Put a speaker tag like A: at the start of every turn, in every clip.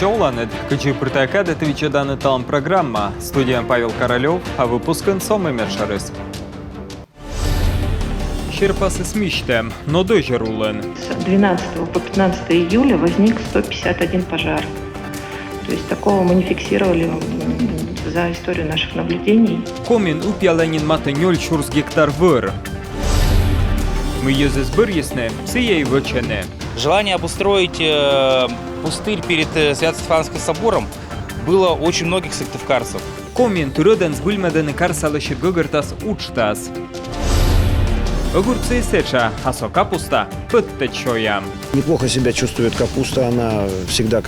A: Чауланет, качи притакада твичадана талам программа. Студия Павел Королев, а выпускан Сома Мершарис. Щерпасы смещем, но дождь рулен.
B: С 12 по 15 июля возник 151 пожар. То есть такого мы не фиксировали за историю наших наблюдений.
A: Комин упьяленин маты 0 гектар выр. Мы езы сбырьесны, сие и вычены.
C: Желание обустроить пустырь перед Свято-Стефанским собором было очень многих сыктывкарцев.
A: Комин туроден сбыльмедены карсалыши гогартас учтас. Огурцы сеча, а со капуста подтечоя.
D: Неплохо себя чувствует капуста, она всегда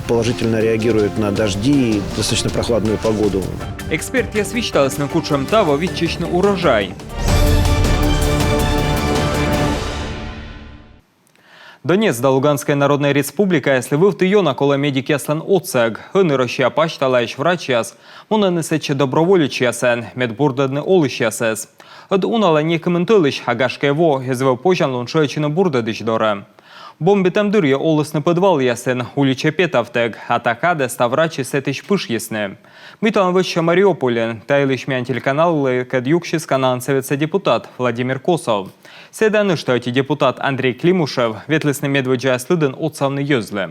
D: положительно реагирует на дожди и достаточно прохладную погоду.
A: Эксперт я свищталась на кучам того витчичный урожай. Донецк да Луганская Народная Республика, если вы в тыйона коло медики аслан оцег, гыны роща пачталаеш врачяс, муна несече доброволючясен, медбурдадны олышясес. Од унала не коментылыш агашкево, езвел пожан луншоечина бурдадыш доре. Бомби там дырья олысны подвал ясен, уличе петавтег, а такаде ставрачи сетыш пыш ясны. Митан выча Мариуполен, тайлыш мян телеканал кадюкшис канан советса депутат Владимир Косов. Седаны, что эти депутат Андрей Климушев, ветлесный медведжа слыден отцавны юзлы.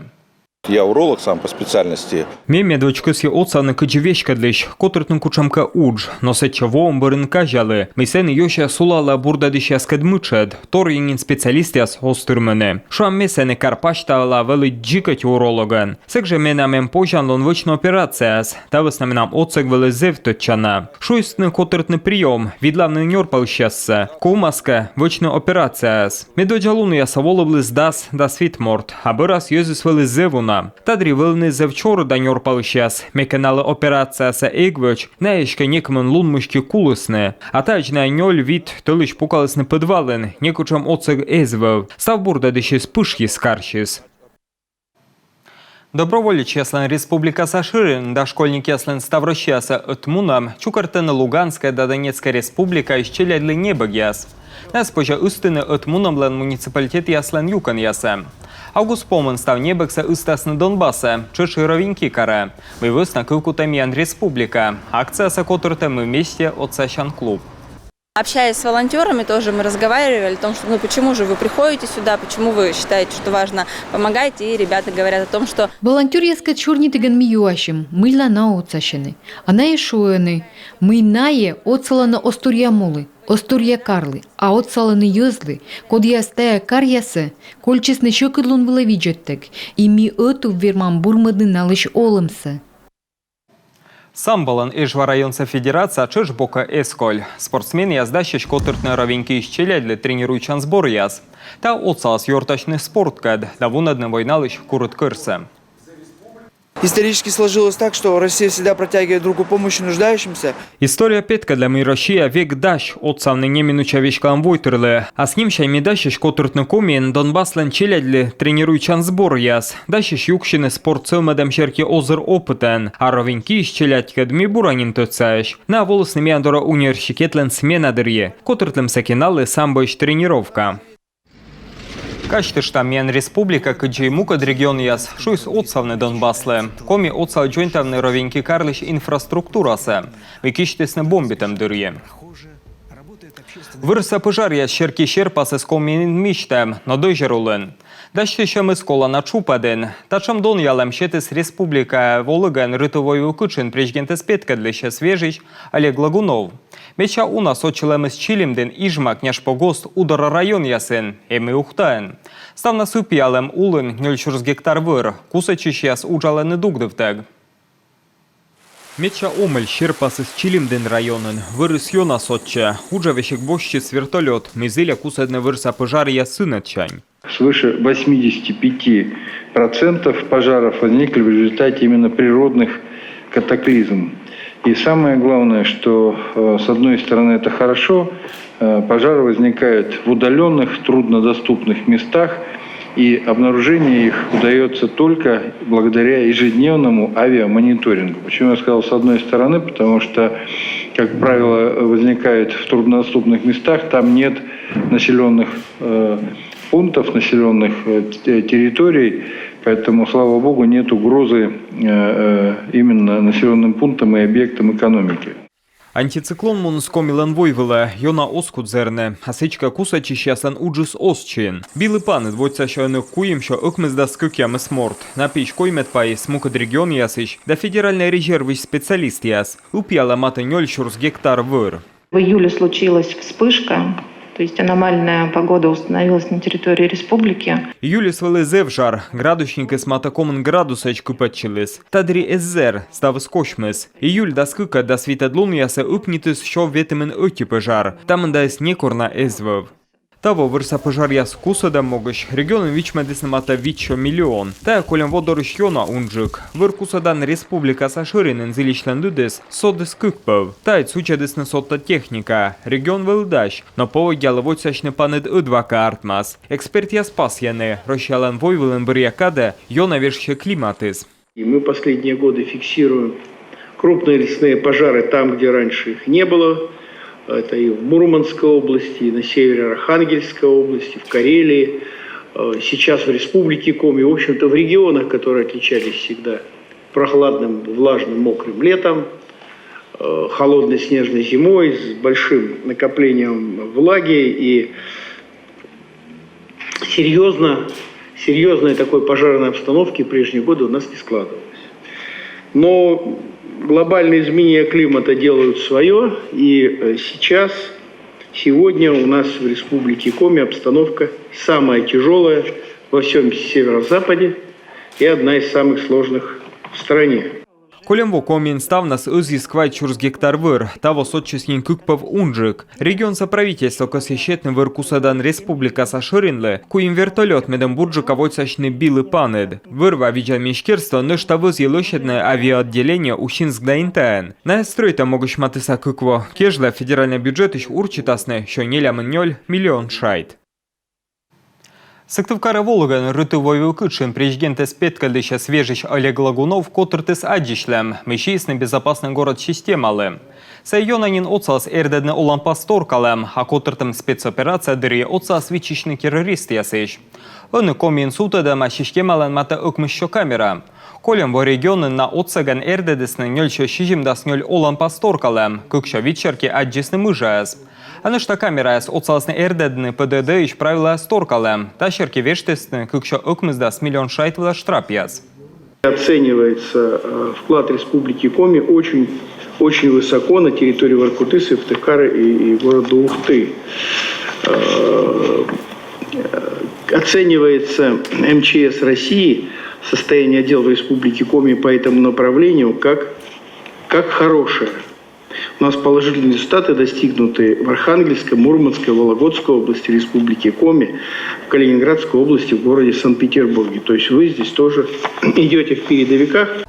E: Я уролог сам по специальности.
A: Ме медвечкоси отцавны качевешкадлыш, котыртын кучамка удж, но сечево омбырын кажалы. Мисен йоша сулала бурдадыша скадмычед, тор еңін специалистяс остырмыны. Шуам месены карпаштала вели джикать урологан. Секже менамен пожанлон вычна операцияс, тавысна менам отцег вели зевточана. Шуйстны котыртны прием, видлавны нёрпалщасса, кумаска вычна операцияс. Медведжалуны ясаволоблы здас да свитморт, а раз йозис вели зевуна. Тадри вилни завчора даньор палищас, меканали операція са ігвич, неєшка некмен лунмишки кулисне, а тач на ньоль від толиш пукалисне підвалин, некучам оцег езвев, став бурда деші спишки скарчис. Доброволич яслен Республика Саширин, да школьники яслен Ставрощаса отмуна, чукартена Луганская да Донецкая Республика ищеля для небагяс. Неспожа устини отмунамлен муніципалітет яслен юкан ясе. Август Поман став небекса устасны Донбасса, чеши ровеньки каре. Мы высна кылку тамьян Республика. Акция сокотурта мы вместе от Сащан клуб.
F: Общаясь с волонтерами, тоже мы разговаривали о том, что почему же вы приходите сюда, почему вы считаете, что важно помогать, и ребята говорят о том, что
G: волонтер яска чорні тиган міюашим, мильна на оцащини, а на ешуени, мийнає оцелана остур'я мули, остур'я карли, а оцалани юзли, код ястая кар'ясе, кольчис не шокидлун вилавіджеттек, і мі оту вірман бурмадни налиш олымсе.
A: Самбалан Ижва районца федерация чеш бока эсколь. Спортсмен яздащиш котыртны ровеньки ищеля для тренируючан сбор яз. Та отцалас йортачный спорткад, да вунадны войналыш курут кырсы.
H: Исторически сложилось так, что Россия всегда протягивает руку помощи нуждающимся.
A: История петка для мы Россия век даш отцавны неминуча вещкам войтерлы, а с ним шай медащиш котыртны комин Донбасс ленчеля для тренируючан сбор яз. Дащиш юкшины спорт целмедем шерки озер опытен, а ровеньки ищелять кадми буранин тоцаеш. На волосны миандора университет лен смена дырье, котыртлым сакиналы самбоиш тренировка. Качтыштам мен республика кыджи мукад регион яс шуйс отсавны Донбасслы. Коми отсав джойнтавны ровеньки карлыш инфраструктурасы. Векиштесны бомбитам дырье. Вырса пожар яс шерки шерпасы с комин миштем, но дойжерулын. Дащищам искола на чупаден. Тачам дон ялем щетес республика Волыган рытовой укычин прежгентес петкадлище свежич Олег Лагунов. Меча у нас очелем с чилимден ижма княж погост удара район ясен, эми ухтаен. Став на супиалем улын 0 гектар выр, кусачиш яс уджалены дугдывтег. Меча омель щерпасы с чилимден районен, вырыс йона сотча, уджавещик бощиц вертолет, мизыля кусадны вырса пожар ясынычань.
I: Свыше 85% пожаров возникли в результате именно природных катаклизмов. И самое главное, что с одной стороны это хорошо, пожары возникают в удаленных, труднодоступных местах, и обнаружение их удается только благодаря ежедневному авиамониторингу. Почему я сказал с одной стороны? Потому что, как правило, возникает в труднодоступных местах, там нет населенных пунктов, населенных территорий, Поэтому, слава богу, нет угрозы именно населенным пунктам и объектам экономики.
A: Антициклон Монскомілен Войвеле, йона оскудзерне, асичка кусачі щасен уджис осчин. Білий пан двоця що не куєм, що окмезда скюкями сморт. На піч коймет пай смукад регіон ясич, да федеральний резервич спеціаліст яс. Уп'яла мати 0 гектар вир.
B: В июле случилась вспышка, то есть аномальная погода установилась на территории республики.
A: Юлі свели зевжар, градусники з матакомен градусач купачились. Тадрі езер став скошмис. Июль да скыка да світадлун ясе упнітис, що вітимен оті пожар. Там дайс некорна езвев. Таво вирса пожар яс кусода могиш, регіон вічмедисне мата вічо мільйон. Та колем водориш йона унджик. Вир кусодан республіка саширинен зилічлен людес, содис кикпев. Та й цучедисне сотта техніка. Регіон велдаш, но поводяли воцяшне панед идвака артмас. Експерт я спас яне, рощален войвелен бір'якаде, йона вірще кліматис.
J: И мы последние годы фиксируем крупные лесные пожары там, где раньше их не было. Это и в Мурманской области, и на севере Архангельской области, в Карелии, сейчас в Республике Коми, в общем-то в регионах, которые отличались всегда прохладным, влажным, мокрым летом, холодной снежной зимой, с большим накоплением влаги и серьезной такой пожарной обстановки в прежние годы у нас не складывалось. Но глобальные изменения климата делают свое, и сегодня у нас в Республике Коми обстановка самая тяжелая во всем северо-западе и одна из самых сложных в стране.
A: Колем во комін став нас ізісквать чурс гектар вир, та восотчеснін кукпав унджик. Регіон соправительство косіщетне вир кусадан республіка саширинле, куїм вертольот медем бурджика воцяшне білий панед. Вирва віджа мішкерство ништа визі лощедне авіаотделення у Шинськ-да-Інтен. На стройта могуш матиса кукво, кежле федеральний бюджетиш урчитасне, що нелямен 0 мільйон шайт. Сыктывкары Волган рытывой кычын президенты спеткальдыща свежищ Олег Лагунов котыртыс адишлем, мещейсный безопасный город системалы. Сайонанин отсас эрдедне олампас торкалем, а котыртым спецоперация дыри отсас вичичный террорист ясыш. Оны комин сутыдым, а системален мата ыкмыщо камера. Колем во регионын на отсаган эрдедесны нёльчо шижимдас нёль олампас торкалем, кыкшо вичерки аджисны мыжаяс. Анышта камераяс отсалсны эрдедны ПДД иш правила сторкалем, та шерки вештесны кыкшо ыкмыздас миллион шайтвела штраф-яс.
J: Оценивается вклад Республики Коми очень высоко на территории Воркуты, Сыктывкара и города Ухты. Оценивается МЧС России состояние дел в Республике Коми по этому направлению как хорошее. У нас положительные результаты достигнуты в Архангельской, Мурманской, Вологодской области Республики Коми, в Калининградской области, в городе Санкт-Петербурге. То есть вы здесь тоже идете в передовиках.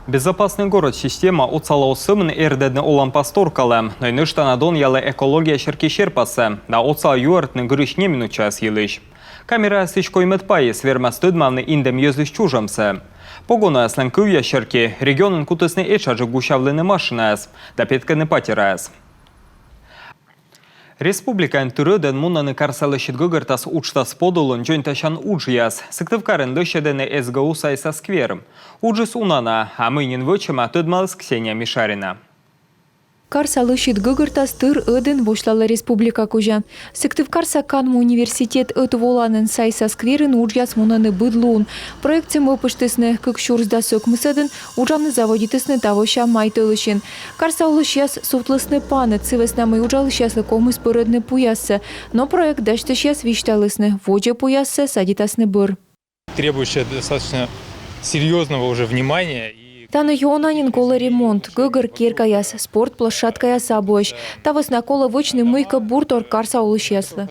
A: Безопасный город система отсала осымын эрдедны олампас торкалем, но и нышта надон ялы экология шерки шерпасы, да отсал юартны грыш не минучас елыш. Камера сычкой метпайы свермас тыдмавны индем езлыш чужамсы. Погона яслен кывья шерки, регионын кутысны эчаджы гущавлены машинаяс, да петканы патираяс. Республикан түрөден мунаны карсалы щитгыгыртас учтас подулын жөнташан уджияс, Сыктывкарын дöşедені СГУ сайса скверым. Уджис унана, а мынин вычыма тыдмалыс Ксения Мишарина.
K: Карсалы щитгыгыртас тыр ыдын бошлалы республика кужа. Сыктывкарса канмы университет ытволанын сайса скверын уджяс мунаны быдлуун. Проектсем опыштысны кыкшурзда сөкмысыдын уджамны заводитысны тавоща майтылышын. Карса улышяс сутлысны паны цывеснамы уджалышяслы комыс пырыдны пуясы. Но проект даштышяс вишталысны воджа пуясы садитасны быр.
L: Требующая достаточно серьезного уже внимания.
K: Таны йонанин кола ремонт, гыгыр керкаяс, спортплощадкаяс абош, тавыс на кола вычны мыйка буртор карса улышяслы.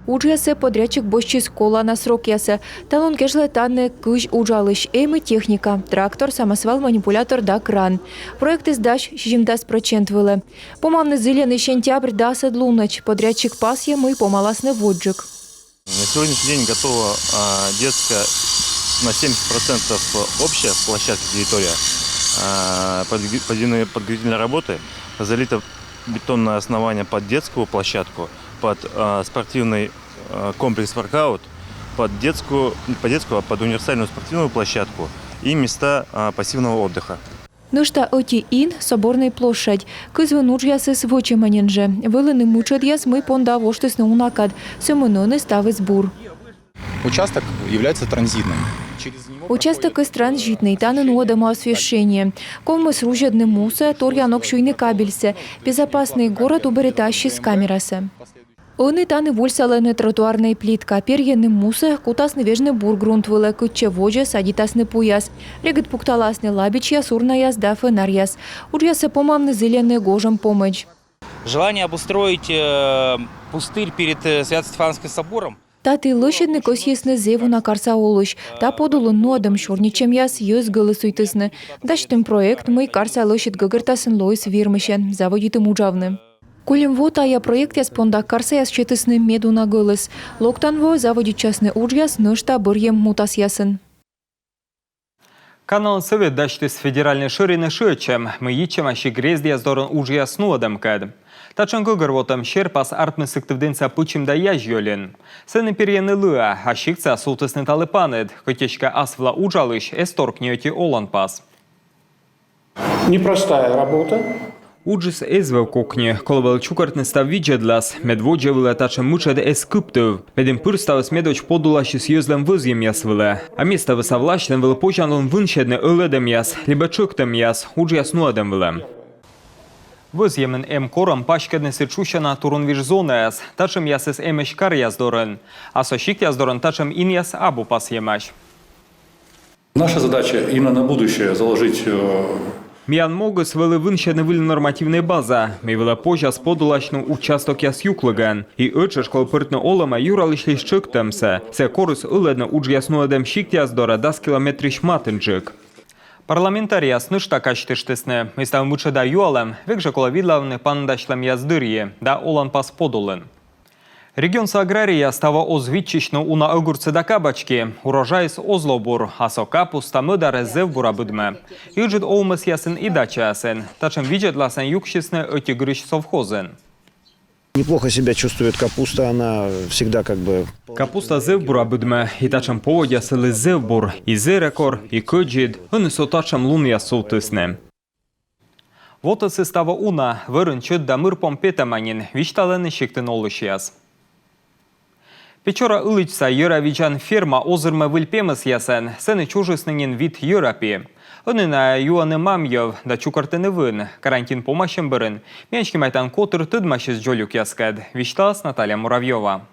K: Уджясы подрядчик бошчис кола на срок ясы, талон кешлы танны кыш уджалыш, эймы техника, трактор, самосвал, манипулятор да кран. Проект издаш 60% вылы. Помамны зеленый сентябрь да седлунач, подрядчик пас емы помаласны воджик.
M: На сегодняшний день готова детская на 70% общая площадка территория, подготовительные работы, залито бетонное основание под детскую площадку, под спортивный комплекс воркаут, под детскую, а под универсальную спортивную площадку и места пассивного отдыха.
K: Нышта оти ин соборной площадь. Кызвын уджясыс вочеманенже. Вылыны мучат яс мы понда воштыс на унакад. Сёмыноны ставыз бур.
N: Участок является транзитным.
K: Участок из транзитный, танын одама освещение. Коммыс ружедны муса, торьянок шуйны кабельсе. Безопасный город уберитащий с камерасы. Оны таны вульсалыны тротуарной плитка, перьены муса, кутасны вежны бургрунт вылы, кытче вожа, садитасны пуяс. Регат пукталасны лабичья, сурная сда фонарьяс. Уджясы помамны зеленый гожем помощь.
C: Желание обустроить пустырь перед Свято-Стефанским собором.
K: Таты лощадны косьесны зеву на карса олуш. Та подулы нодам шорничем яс ёз гылысуйтысны. Даштым проект мы карса лощад гагыртасын лойс вирмышен, заводитым уджавны. Кулем вот ая проект яс понда карса яс четысны меду на гылыс. Локтанво заводит частный уджяс нышта бырьем мутас ясын.
A: Канал Совет дачты с федеральной ширины шычем. Мы ичем аши грездия здорон уджяс нуадам кад. Тачан гыгырвотам шерпас артмысык тывденца пычим да яжьёлен. Сыны перьены лыа, а щикца султысны талыпанед, котечка асвла уджалыш, эсторг неоти олан пас.
J: Непростая работа.
A: Уджис эзвел кухне, коловал чукартны став виджедлас, медводжа выле тача мучад эскыптов. Медем пырставас медоч подулаши с ёзлем вызьем ясвыле. А место высавлачлен выле почанлон выншедны ыледем яс, либо чуктем яс, уджяс нуадем выле. Вызьемен кором пашкедны сычущана турунвиш зонаяс, тачем ясес эмешкар яздорен, а сощик яздорен тачем ин яс абу пас емаш.
N: Наша задача именно на будущее заложить...
A: Миян могус вели вынщедны вили нормативная база, ми вели позже сподулачну участок яс юклыган, и ötшеш кол пыртны олама юралышлиш чыктемсе, се корыс ыледны удж яснуадем щик яздора 10 километриш матынчык. Парламентарияс нышта качтыштысны, мистав мучада юалем, векже кола видлавны пандашлем яздырье, да олан пас подулен. Регион агрария става озвитчично уна огурцы да кабачки, урожай с озлобур, а со капуста мыдаре зевбура будме. Юджит оумыс ясен и дача ясен, тачем виджет ласен юкшисны öti грыш совхозен.
D: Неплохо себя чувствует капуста, она всегда как бы...
A: Капуста зевбура будме, и тачем поводя сели зевбур, и зерекор, и көджид, они со тачем луния султысны. Вот и става уна, вырынчыт да мырпом петаманин, вичталены щиктын олыш яс. Печора ылычса йыравичан ферма озырмы выльпемыс ясен, сены чужыснынен вид йырапи. Оны на юаны мамьев, да чукартыны вын, карантин помощен бырын. Менчки майтан котыр тыдмашыз жолюк яскад. Вичталас Наталья Муравьева.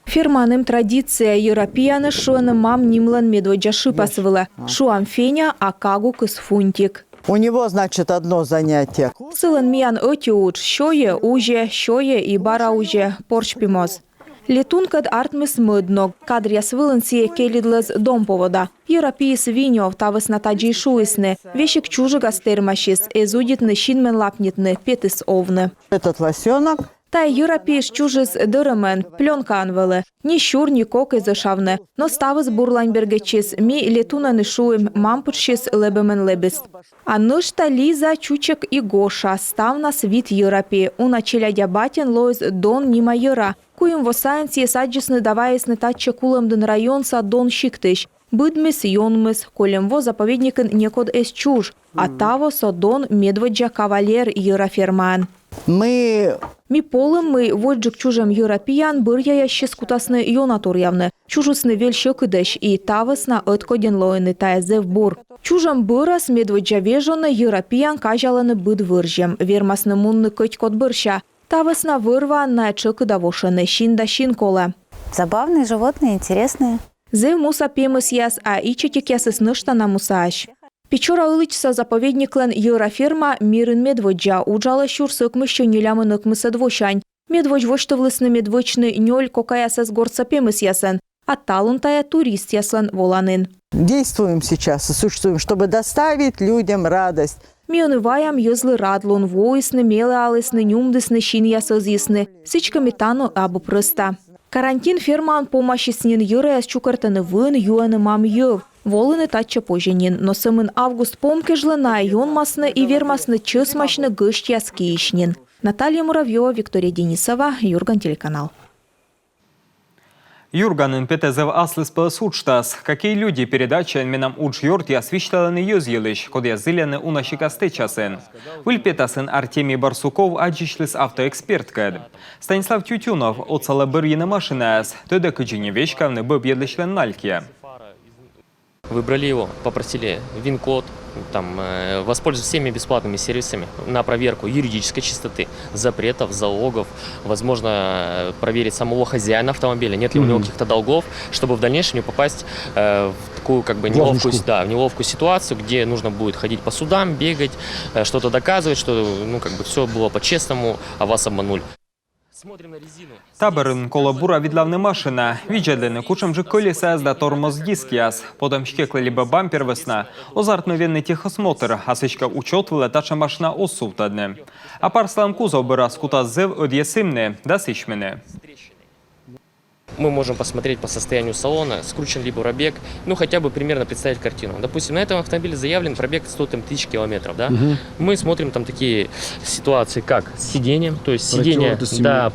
K: Ферманым традиция Европияны шуаны мам нимлан медводжа шипасвыла. Шуам феня, а кагу кыс фунтик.
O: У него, значит, одно занятие.
K: Сылын миян öti уч, шое, уже, шое и бара уже, порч пимоз. Летун кад артмыс мыдног, кадря свылын сие келидлыз дом повода. Европиис виньов тавыс натаджи шуисны, вещик чужига стермашис, эзудитны шинмен лапнитны, петыс овны.
O: Этот лосенок.
K: Тай европииш чужис дырымен, пленка анвелы, ни щур, ни кок изышавны, но ставыс бурланьбергечис, ми летунаны шуим, мампучшис лебемен лебес. А нышта Лиза, Чучек и Гоша, ставна свит европи, уна челядя батин лоиз дон нима йыра, куим восаенси саджисны даваесны татче кулымдын районса дон щиктыш. Быдмыс, йонмыс, колемво заповедникын некод эс чуж, а таво со дон медводжа кавалер йыра ферман. Ми полым мы воджик чужем европиян бырья ящес кутасны йонатур явны. Чужусны вельшö кыдыш и тавысна ötkоден лоыны тайзев бур. Чужем бырас медводжа вежоны европиян кажаланы быд выржем. Вермасны мунны кыть кот бырща. Тавысна вырва на чыкы давошыны щин да щин колы.
P: Забавные животные, интересные.
K: Зев муса пемыс яс, а ичетик ясыс нышта на мусаш. Печора ылычса заповедниклен йыраферма мирын медводжа, уджала щурсык мыщы нелямынык мысыдвощань. Медводж воштывлысны медвочны нёль кокаясас горца пемыс ясен, а талунтая турист яслен воланын.
O: Действуем сейчас, существуем, чтобы доставить людям радость.
K: Мионы ваям йызлы радлун, воисны, мелы алысны, нюмдысны, щин ясыз ясны, сычка метану абы прыста. Карантин ферман помощиснен йыраяс чукартаны вын юаны мам йыв. Волыны татча поженин, но сымын август помкежлына йонмасны и вермасны чысмашны гышт яскишнин. Наталья Муравьева, Виктория Денисова, Юрган телеканал.
A: Юрганын петезев аслыс пылсучтас. Какие люди передача минам уч йорт и освещаланы юзелыш, код я зелены унашикасты часын. Выльпетасын Артемий Барсуков аджишлыс автоэксперткад. Станислав Тютюнов отсала бырьины машинас, төдө кыджине вешкавны бөб едлышлен нальке.
Q: Выбрали его, попросили ВИН-код, воспользоваться всеми бесплатными сервисами на проверку юридической чистоты, запретов, залогов, возможно, проверить самого хозяина автомобиля, нет ли у него каких-то долгов, чтобы в дальнейшем не попасть в такую неловкую ситуацию, где нужно будет ходить по судам, бегать, что-то доказывать, что все было по-честному, а вас обманули.
A: Таберын колобура відлавны машина. Віджадлены кучам же колеса да тормоз дискиас. Потом шкекли либо бампер весна. Озартновенный техосмотр, а сычка учет вылетача машина осувтадне. А парслам кузов бы раскута зев одъесымне, да сычмене.
Q: Мы можем посмотреть по состоянию салона, скручен либо пробег, хотя бы примерно представить картину. Допустим, на этом автомобиле заявлен пробег 100 тысяч километров, да? Мы смотрим там такие ситуации, как с сиденьем, то есть сиденье,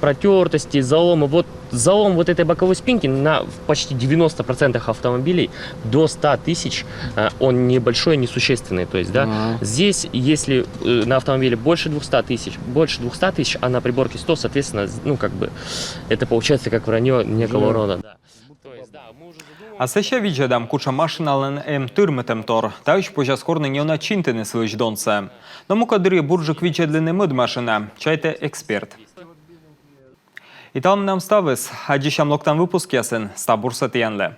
Q: протертости, заломы. Вот залом вот этой боковой спинки на почти 90% автомобилей до 100 тысяч, он небольшой, несущественный. То есть, здесь, если на автомобиле больше 200 тысяч, а на приборке 100, соответственно, это получается как вранье некого рода.
A: А сеща віджадам куча машинален тырмытем тор, тауч пожаскорны не начинтены свыч донца. Но мукадыры буржик віджадлены мыд машина, чайте эксперт. И там нам ставис, а дишам локтан выпуск ясен, ста бурса тиянле.